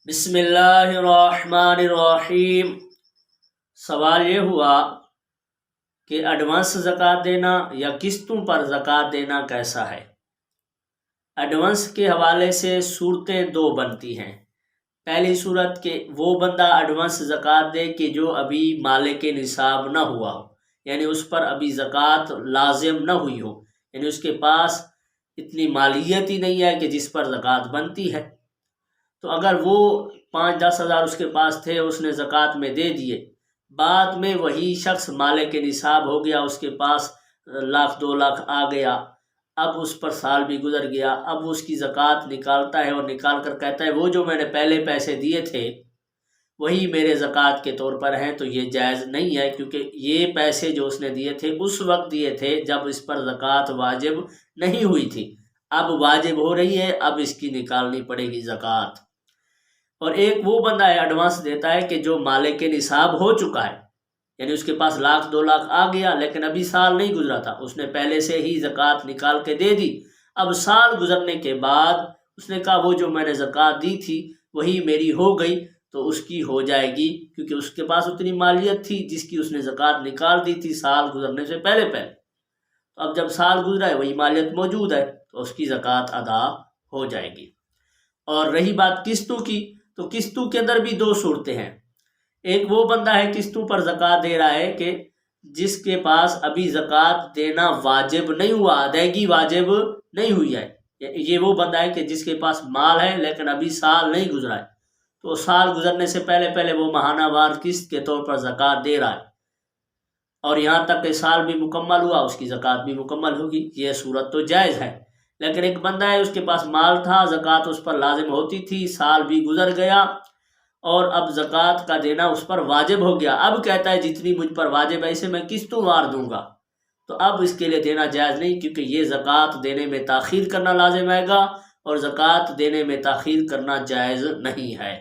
بسم اللہ الرحمن الرحیم۔ سوال یہ ہوا کہ ایڈوانس زکوٰۃ دینا یا قسطوں پر زکوٰۃ دینا کیسا ہے۔ ایڈوانس کے حوالے سے صورتیں دو بنتی ہیں۔ پہلی صورت کہ وہ بندہ ایڈوانس زکوٰۃ دے کہ جو ابھی مالک نصاب نہ ہوا ہو، یعنی اس پر ابھی زکوٰۃ لازم نہ ہوئی ہو، یعنی اس کے پاس اتنی مالیت ہی نہیں ہے کہ جس پر زکوٰۃ بنتی ہے۔ تو اگر وہ 5-10 ہزار اس کے پاس تھے، اس نے زکوٰۃ میں دے دیے، بعد میں وہی شخص مالک نصاب ہو گیا، اس کے پاس 1,00,000 2,00,000 آ گیا، اب اس پر سال بھی گزر گیا، اب اس کی زکوٰۃ نکالتا ہے اور نکال کر کہتا ہے وہ جو میں نے پہلے پیسے دیے تھے وہی میرے زکوٰۃ کے طور پر ہیں، تو یہ جائز نہیں ہے، کیونکہ یہ پیسے جو اس نے دیے تھے اس وقت دیے تھے جب اس پر زکوٰۃ واجب نہیں ہوئی تھی، اب واجب ہو رہی ہے، اب اس کی نکالنی پڑے گی زکوٰۃ۔ اور ایک وہ بندہ ہے ایڈوانس دیتا ہے کہ جو مالک نصاب ہو چکا ہے، یعنی اس کے پاس 1,00,000 2,00,000 آ گیا لیکن ابھی سال نہیں گزرا تھا، اس نے پہلے سے ہی زکوٰۃ نکال کے دے دی، اب سال گزرنے کے بعد اس نے کہا وہ جو میں نے زکوٰۃ دی تھی وہی میری ہو گئی، تو اس کی ہو جائے گی، کیونکہ اس کے پاس اتنی مالیت تھی جس کی اس نے زکوٰۃ نکال دی تھی سال گزرنے سے پہلے۔ تو اب جب سال گزرا ہے وہی مالیت موجود ہے تو اس کی زکوٰۃ ادا ہو جائے گی۔ اور رہی بات قسطوں کی، تو قسطوں کے اندر بھی دو صورتیں ہیں۔ ایک وہ بندہ ہے قسطوں پر زکوٰۃ دے رہا ہے کہ جس کے پاس ابھی زکوٰۃ دینا واجب نہیں ہوا، ادائیگی واجب نہیں ہوئی ہے، یہ وہ بندہ ہے کہ جس کے پاس مال ہے لیکن ابھی سال نہیں گزرا ہے، تو سال گزرنے سے پہلے وہ ماہانہ وار قسط کے طور پر زکوٰۃ دے رہا ہے، اور یہاں تک کہ سال بھی مکمل ہوا اس کی زکوٰۃ بھی مکمل ہوگی، یہ صورت تو جائز ہے۔ لیکن ایک بندہ ہے اس کے پاس مال تھا، زکوٰۃ اس پر لازم ہوتی تھی، سال بھی گزر گیا اور اب زکوٰۃ کا دینا اس پر واجب ہو گیا، اب کہتا ہے جتنی مجھ پر واجب ہے اسے میں قسطوں وار دوں گا، تو اب اس کے لیے دینا جائز نہیں، کیونکہ یہ زکوٰۃ دینے میں تاخیر کرنا لازم آئے گا، اور زکوٰۃ دینے میں تاخیر کرنا جائز نہیں ہے۔